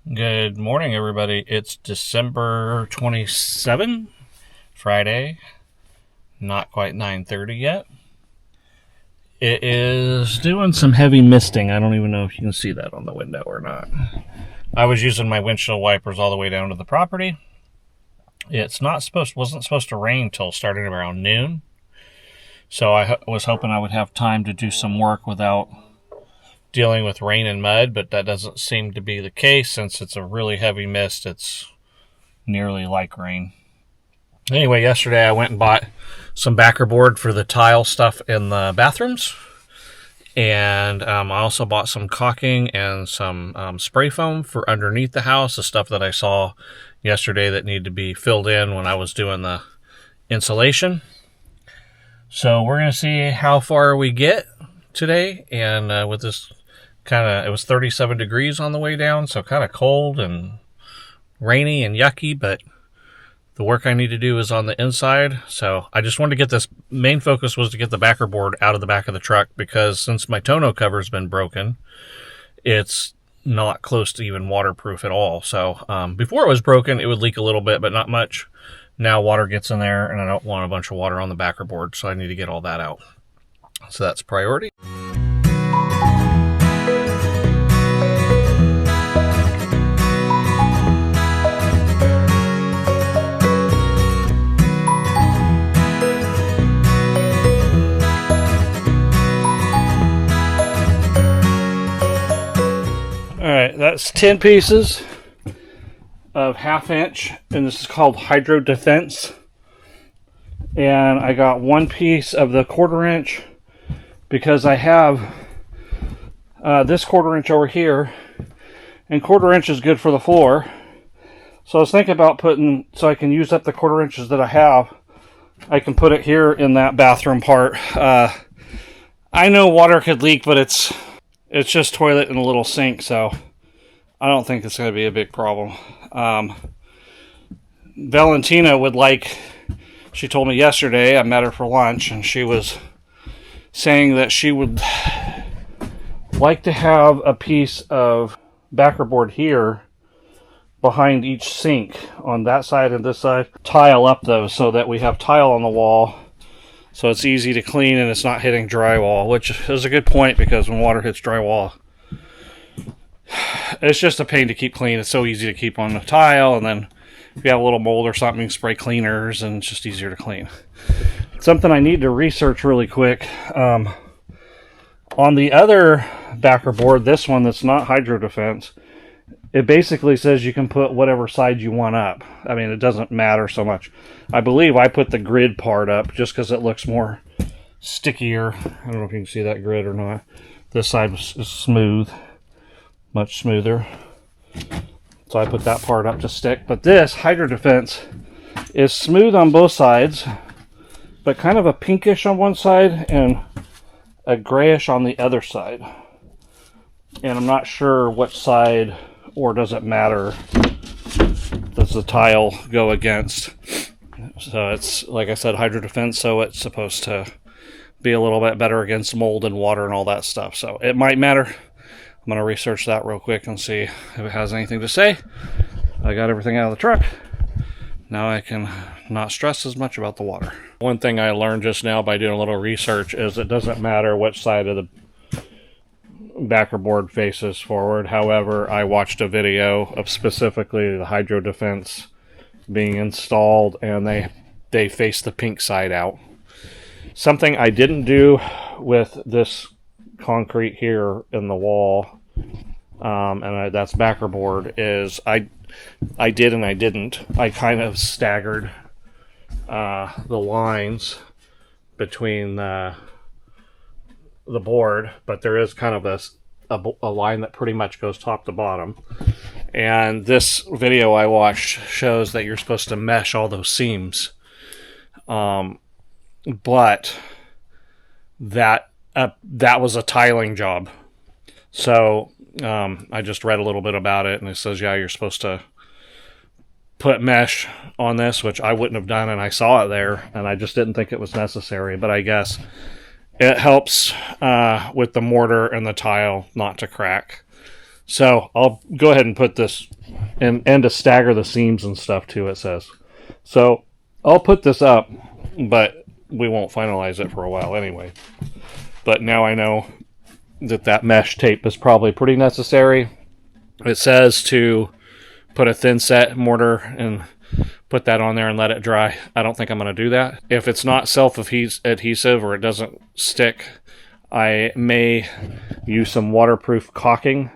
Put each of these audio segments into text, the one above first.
Good morning, everybody. It's December 27, Friday. Not quite 9:30 yet. It is doing some heavy misting. I don't even know if you can see that on the window or not. I was using my windshield wipers all the way down to the property. Wasn't supposed to rain till starting around noon. So I was hoping I would have time to do some work without dealing with rain and mud, but that doesn't seem to be the case since it's a really heavy mist. It's nearly like rain. Anyway, yesterday I went and bought some Backerboard for the tile stuff in the bathrooms. And I also bought some caulking and some spray foam for underneath the house, the stuff that I saw yesterday that needed to be filled in when I was doing the insulation. So we're going to see how far we get today. And with this it was 37 degrees on the way down, so kind of cold and rainy and yucky, but the work I need to do is on the inside. So I just wanted to get this, main focus was to get the Backerboard out of the back of the truck, because since my tonneau cover's been broken, it's not close to even waterproof at all. So before it was broken, it would leak a little bit, but not much. Now water gets in there, and I don't want a bunch of water on the Backerboard, so I need to get all that out. So that's priority. Alright, that's 10 pieces of 1/2 inch, and this is called Hydro Defense. And I got 1 piece of the 1/4 inch because I have this 1/4 inch over here, and 1/4 inch is good for the floor. So I was thinking about so I can use up the 1/4 inches that I have. I can put it here in that bathroom part. I know water could leak, but it's just toilet and a little sink, so I don't think it's going to be a big problem. Valentina she told me yesterday, I met her for lunch, and she was saying that she would like to have a piece of Backerboard here behind each sink on that side and this side. Tile up those so that we have tile on the wall, so it's easy to clean and it's not hitting drywall, which is a good point, because when water hits drywall, it's just a pain to keep clean. It's so easy to keep on the tile, and then if you have a little mold or something, you can spray cleaners, and it's just easier to clean. Something I need to research really quick. On the other Backerboard, this one that's not Hydro Defense, it basically says you can put whatever side you want up. I mean, it doesn't matter so much. I believe I put the grid part up just because it looks more stickier. I don't know if you can see that grid or not. This side is smooth, much smoother. So I put that part up to stick. But this Hydro Defense is smooth on both sides, but kind of a pinkish on one side and a grayish on the other side. And I'm not sure which side, or does it matter, does the tile go against. So it's, like I said, Hydro Defense, so it's supposed to be a little bit better against mold and water and all that stuff. So it might matter. I'm going to research that real quick and see if it has anything to say. I got everything out of the truck. Now I can not stress as much about the water. One thing I learned just now by doing a little research is it doesn't matter which side of the Backerboard faces forward. However, I watched a video of specifically the Hydro Defense being installed, and they face the pink side out. Something I didn't do with this concrete here in the wall, that's Backerboard, is I did and I didn't. I kind of staggered the lines between the board, but there is kind of a line that pretty much goes top to bottom. And this video I watched shows that you're supposed to mesh all those seams. But that was a tiling job. So I just read a little bit about it, and it says, yeah, you're supposed to put mesh on this, which I wouldn't have done, and I saw it there, and I just didn't think it was necessary. But I guess it helps with the mortar and the tile not to crack. So I'll go ahead and put this, and to stagger the seams and stuff too, it says. So I'll put this up, but we won't finalize it for a while anyway. But now I know that mesh tape is probably pretty necessary. It says to put a thin set mortar and put that on there and let it dry. I don't think I'm going to do that. If it's not self-adhesive or it doesn't stick, I may use some waterproof caulking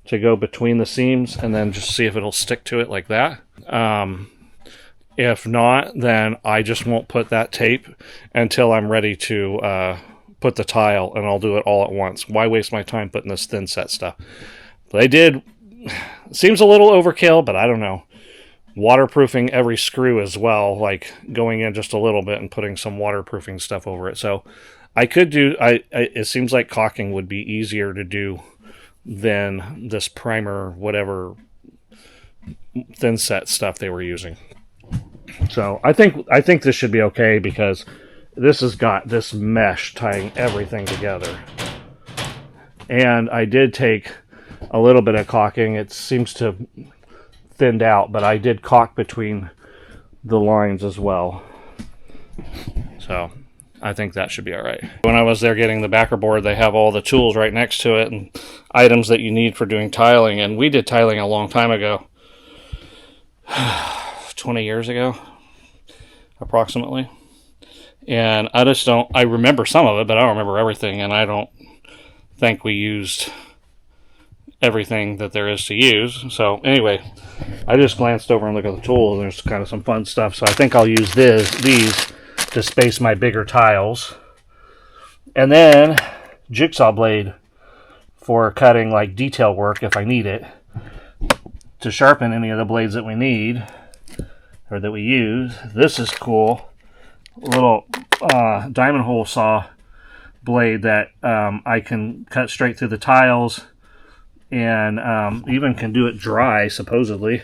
to go between the seams and then just see if it'll stick to it like that. If not, then I just won't put that tape until I'm ready to put the tile, and I'll do it all at once. Why waste my time putting this thin set stuff? They did. Seems a little overkill, but I don't know. Waterproofing every screw as well, like going in just a little bit and putting some waterproofing stuff over it. So I could do. It seems like caulking would be easier to do than this primer, whatever thin set stuff they were using. So I think this should be okay, because this has got this mesh tying everything together. And I did take a little bit of caulking. It seems to thinned out, but I did caulk between the lines as well. So I think that should be all right. When I was there getting the Backerboard, they have all the tools right next to it and items that you need for doing tiling. And we did tiling a long time ago. 20 years ago, approximately. And I just don't, I remember some of it, but I don't remember everything. And I don't think we used everything that there is to use. So anyway, I just glanced over and looked at the tools. There's kind of some fun stuff. So I think I'll use these to space my bigger tiles. And then jigsaw blade for cutting like detail work if I need it, to sharpen any of the blades that we need or that we use. This is cool. A little diamond hole saw blade that I can cut straight through the tiles, and even can do it dry, supposedly.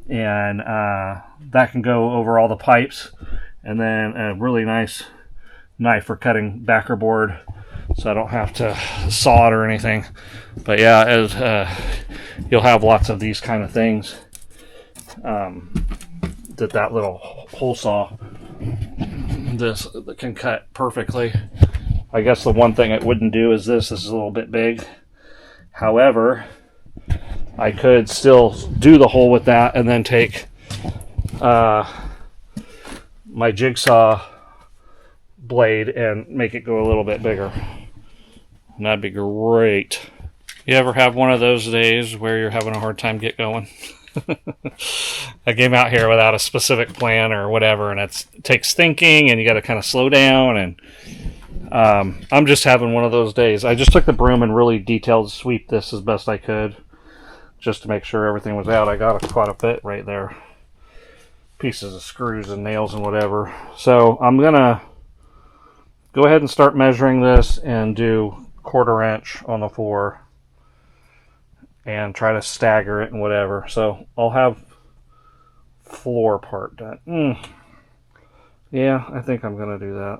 And that can go over all the pipes. And then a really nice knife for cutting Backerboard, so I don't have to saw it or anything. But yeah, as you'll have lots of these kind of things that little hole saw this can cut perfectly. I guess the one thing it wouldn't do is this is a little bit big. However, I could still do the hole with that and then take my jigsaw blade and make it go a little bit bigger. And that'd be great. You ever have one of those days where you're having a hard time get going? I came out here without a specific plan or whatever, and it takes thinking, and you got to kind of slow down. And I'm just having one of those days. I just took the broom and really detailed sweep this as best I could, just to make sure everything was out. I got quite a bit right there, pieces of screws and nails and whatever. So I'm gonna go ahead and start measuring this and do 1/4 inch on the floor and try to stagger it and whatever. So I'll have floor part done. Yeah, I think I'm gonna do that.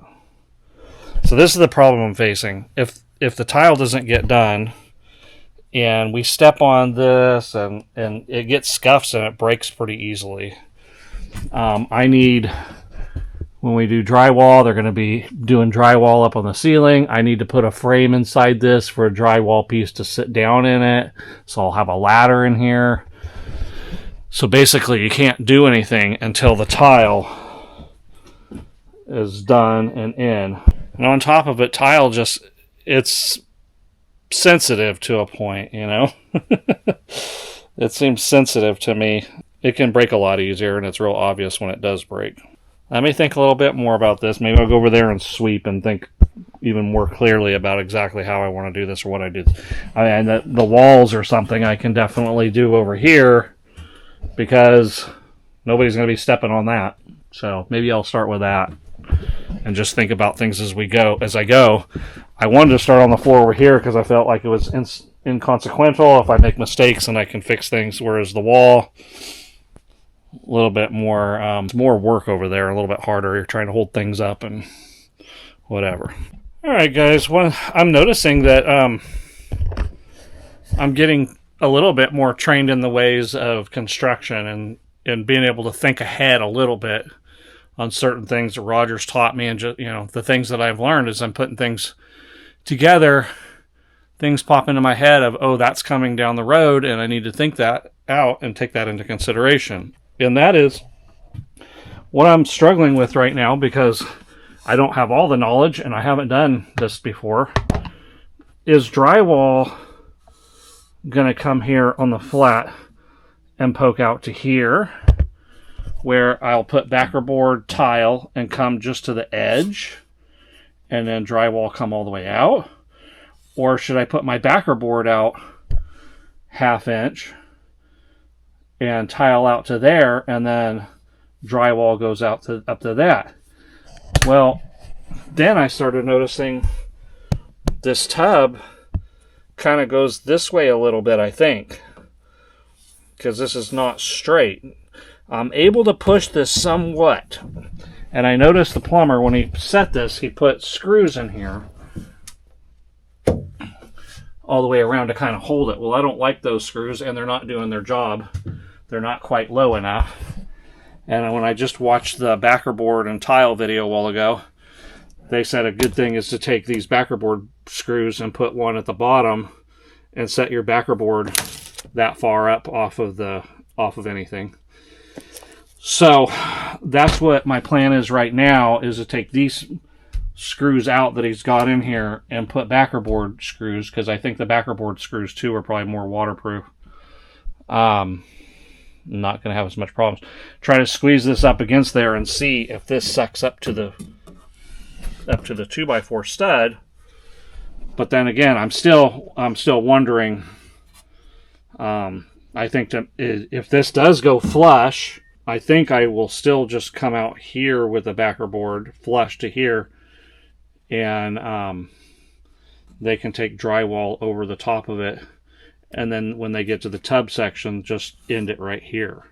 So this is the problem I'm facing. If the tile doesn't get done and we step on this and it gets scuffs and it breaks pretty easily, I need, when we do drywall, they're going to be doing drywall up on the ceiling. I need to put a frame inside this for a drywall piece to sit down in it. So I'll have a ladder in here. So basically you can't do anything until the tile is done and in. And on top of it, tile just, it's sensitive to a point, you know. It seems sensitive to me. It can break a lot easier, and it's real obvious when it does break. Let me think a little bit more about this. Maybe I'll go over there and sweep and think even more clearly about exactly how I want to do this or what I do. I mean, the walls or something I can definitely do over here, because nobody's going to be stepping on that. So maybe I'll start with that and just think about things as I go. I wanted to start on the floor over here because I felt like it was inconsequential. If I make mistakes and I can fix things, whereas the wall, a little bit more, more work over there, a little bit harder. You're trying to hold things up and whatever. All right, guys. Well, I'm noticing that I'm getting a little bit more trained in the ways of construction and being able to think ahead a little bit on certain things that Roger's taught me, and just, you know, the things that I've learned as I'm putting things together, things pop into my head of, oh, that's coming down the road, and I need to think that out and take that into consideration. And that is what I'm struggling with right now, because I don't have all the knowledge and I haven't done this before. Is drywall going to come here on the flat and poke out to here, where I'll put backerboard tile and come just to the edge, and then drywall come all the way out? Or should I put my backerboard out 1/2 inch and tile out to there, and then drywall goes out to up to that? Well, then I started noticing this tub kind of goes this way a little bit, I think, because this is not straight. I'm able to push this somewhat, and I noticed the plumber, when he set this, he put screws in here all the way around to kind of hold it. Well, I don't like those screws, and they're not doing their job. They're not quite low enough. And when I just watched the backerboard and tile video a while ago, they said a good thing is to take these backerboard screws and put one at the bottom and set your backerboard that far up off of anything. So that's what my plan is right now, is to take these screws out that he's got in here and put backerboard screws, because I think the backerboard screws too are probably more waterproof. Not going to have as much problems. Try to squeeze this up against there and see if this sucks up to the 2x4 stud. But then again, I'm still wondering. I think if this does go flush, I think I will still just come out here with the backerboard flush to here, and they can take drywall over the top of it, and then when they get to the tub section, just end it right here.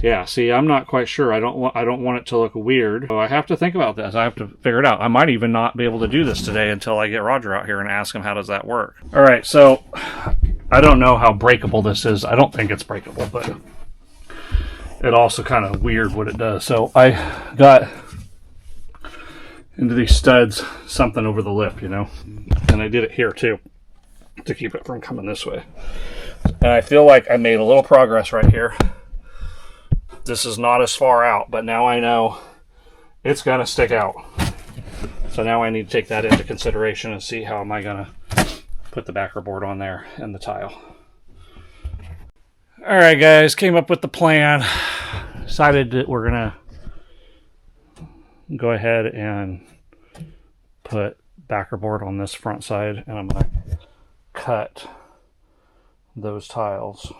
Yeah, see, I'm not quite sure. I don't want it to look weird. So I have to think about this. I have to figure it out. I might even not be able to do this today until I get Roger out here and ask him how does that work. All right, so I don't know how breakable this is. I don't think it's breakable, but it also kind of weird what it does. So I got into these studs something over the lip, you know, and I did it here too to keep it from coming this way. And I feel like I made a little progress right here. This is not as far out, but now I know it's going to stick out. So now I need to take that into consideration and see how am I going to put the backerboard on there and the tile. All right, guys, came up with the plan. Decided that we're going to go ahead and put backerboard on this front side, and I'm going to cut those tiles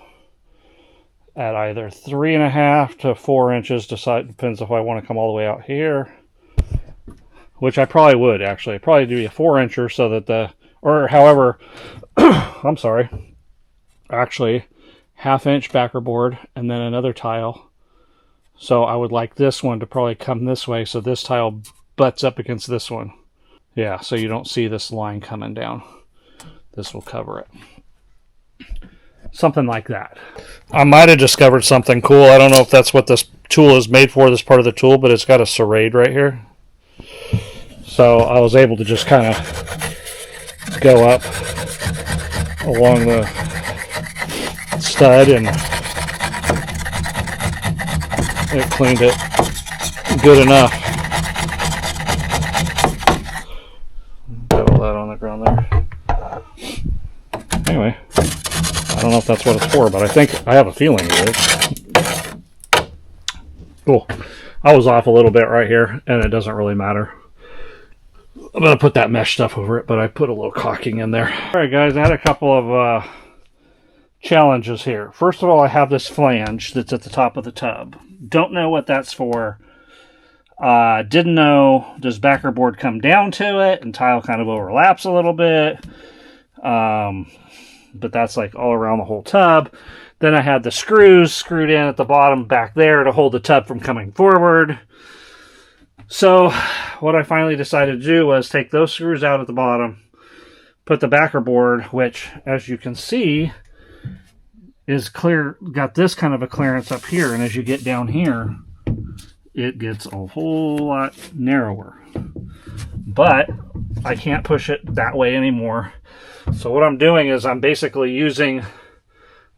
at either 3.5 to 4 inches. Depends if I want to come all the way out here, which I probably would actually. I'd probably do a 4-incher so that however, I'm sorry, actually 1/2 inch backerboard and then another tile. So I would like this one to probably come this way, so this tile butts up against this one. Yeah, so you don't see this line coming down. This will cover it. Something like that. I might have discovered something cool. I don't know if that's what this tool is made for, this part of the tool, but it's got a serrade right here. So I was able to just kind of go up along the stud, and it cleaned it good enough. Got all that on the ground there. Anyway, I don't know if that's what it's for, but I have a feeling it is. Cool. I was off a little bit right here, and it doesn't really matter. I'm going to put that mesh stuff over it, but I put a little caulking in there. All right, guys, I had a couple of challenges here. First of all, I have this flange that's at the top of the tub. Don't know what that's for. Didn't know, does backerboard come down to it and tile kind of overlaps a little bit. But that's like all around the whole tub. Then I had the screws screwed in at the bottom back there to hold the tub from coming forward. So what I finally decided to do was take those screws out at the bottom, put the backerboard, which as you can see is clear, got this kind of a clearance up here, and as you get down here, it gets a whole lot narrower. But I can't push it that way anymore. So what I'm doing is I'm basically using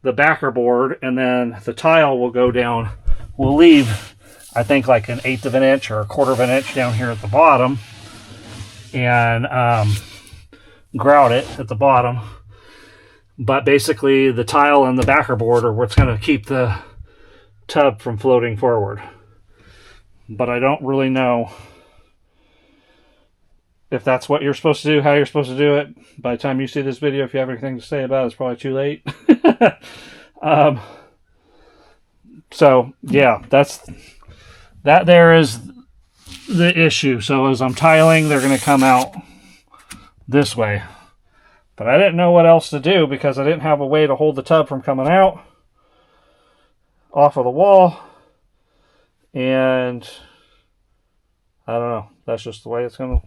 the Backerboard, and then the tile will go down. We'll leave, I think, like an 1/8 of an inch or 1/4 of an inch down here at the bottom, and grout it at the bottom. But basically the tile and the Backerboard are what's going to keep the tub from floating forward. But I don't really know if that's what you're supposed to do, how you're supposed to do it. By the time you see this video, if you have anything to say about it, it's probably too late. So yeah, that there is the issue. So as I'm tiling, they're going to come out this way. But I didn't know what else to do because I didn't have a way to hold the tub from coming out off of the wall. And I don't know. That's just the way it's gonna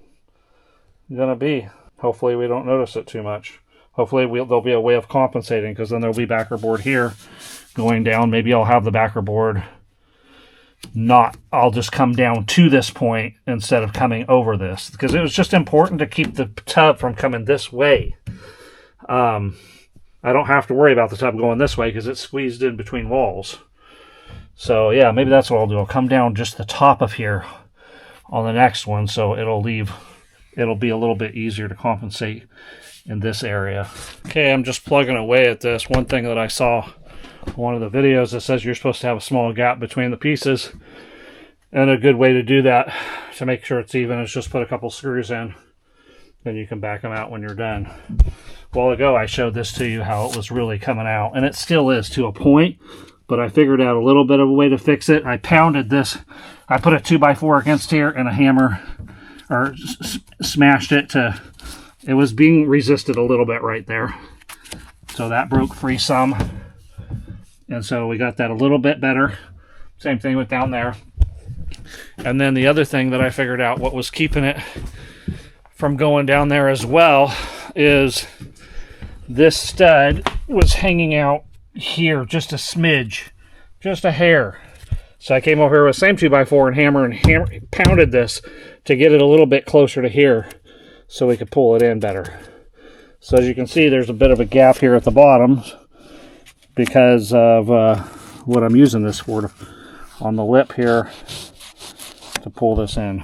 be. Hopefully we don't notice it too much. Hopefully there'll be a way of compensating, because then there'll be Backerboard here going down. Maybe I'll have the Backerboard I'll just come down to this point instead of coming over this, because it was just important to keep the tub from coming this way. I don't have to worry about the tub going this way because it's squeezed in between walls. So yeah, maybe that's what I'll do. I'll come down just the top of here on the next one, so it'll be a little bit easier to compensate in this area. Okay, I'm just plugging away at this. One thing that I saw in one of the videos that says you're supposed to have a small gap between the pieces, and a good way to do that to make sure it's even is just put a couple screws in, then you can back them out when you're done. A while ago I showed this to you how it was really coming out, and it still is to a point, but I figured out a little bit of a way to fix it. I pounded this. I put a 2x4 against here and a hammer, or smashed it to, it was being resisted a little bit right there. So that broke free some. And so we got that a little bit better. Same thing with down there. And then the other thing that I figured out, what was keeping it from going down there as well, is this stud was hanging out here just a smidge, just a hair. So I came over here with the same 2x4 and hammer pounded this to get it a little bit closer to here so we could pull it in better. So as you can see, there's a bit of a gap here at the bottom because of what I'm using this for, on the lip here, to pull this in.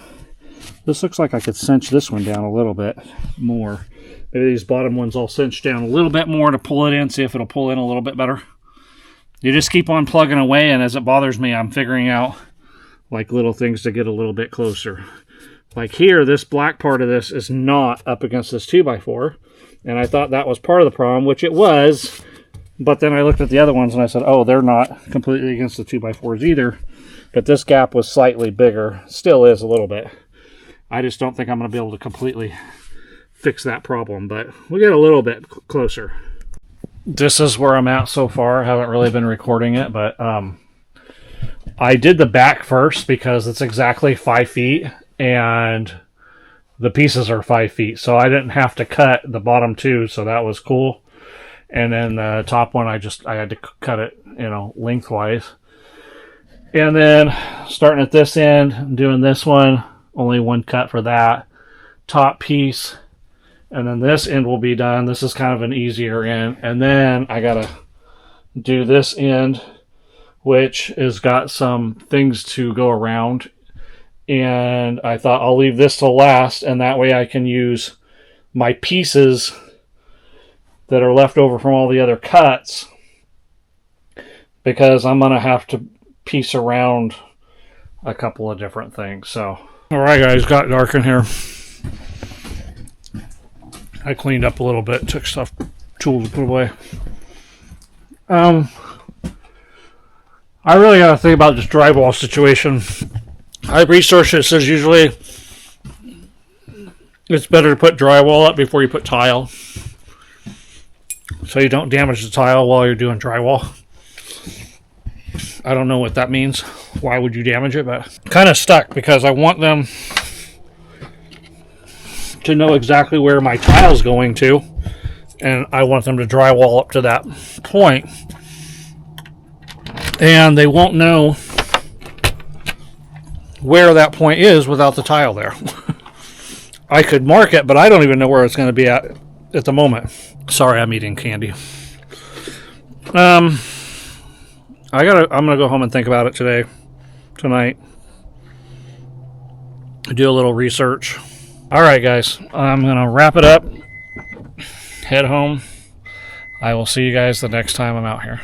This looks like I could cinch this one down a little bit more. Maybe these bottom ones I'll cinch down a little bit more to pull it in, see if it'll pull in a little bit better. You just keep on plugging away, and as it bothers me, I'm figuring out like little things to get a little bit closer. Like here, this black part of this is not up against this 2x4, and I thought that was part of the problem, which it was, but then I looked at the other ones and I said, oh, they're not completely against the 2x4s either, but this gap was slightly bigger. Still is a little bit. I just don't think I'm going to be able to completely fix that problem, but we'll get a little bit closer. This is where I'm at so far. I haven't really been recording it, but I did the back first because it's exactly 5 feet and the pieces are 5 feet, so I didn't have to cut the bottom two, so that was cool. And then the top one, I had to cut it, lengthwise. And then starting at this end, doing this one, only one cut for that top piece. And then this end will be done. This is kind of an easier end. And then I gotta do this end, which has got some things to go around. And I thought I'll leave this till last, and that way I can use my pieces that are left over from all the other cuts, because I'm gonna have to piece around a couple of different things. So, all right, guys, got dark in here. I cleaned up a little bit, took tools to put away. I really got to think about this drywall situation. I researched it. It says usually it's better to put drywall up before you put tile, so you don't damage the tile while you're doing drywall. I don't know what that means. Why would you damage it? But I'm kind of stuck because I want them to know exactly where my tile's going to, and I want them to drywall up to that point. And they won't know where that point is without the tile there. I could mark it, but I don't even know where it's going to be at the moment. Sorry, I'm eating candy. I'm gonna go home and think about it tonight. Do a little research. All right, guys, I'm gonna wrap it up. Head home. I will see you guys the next time I'm out here.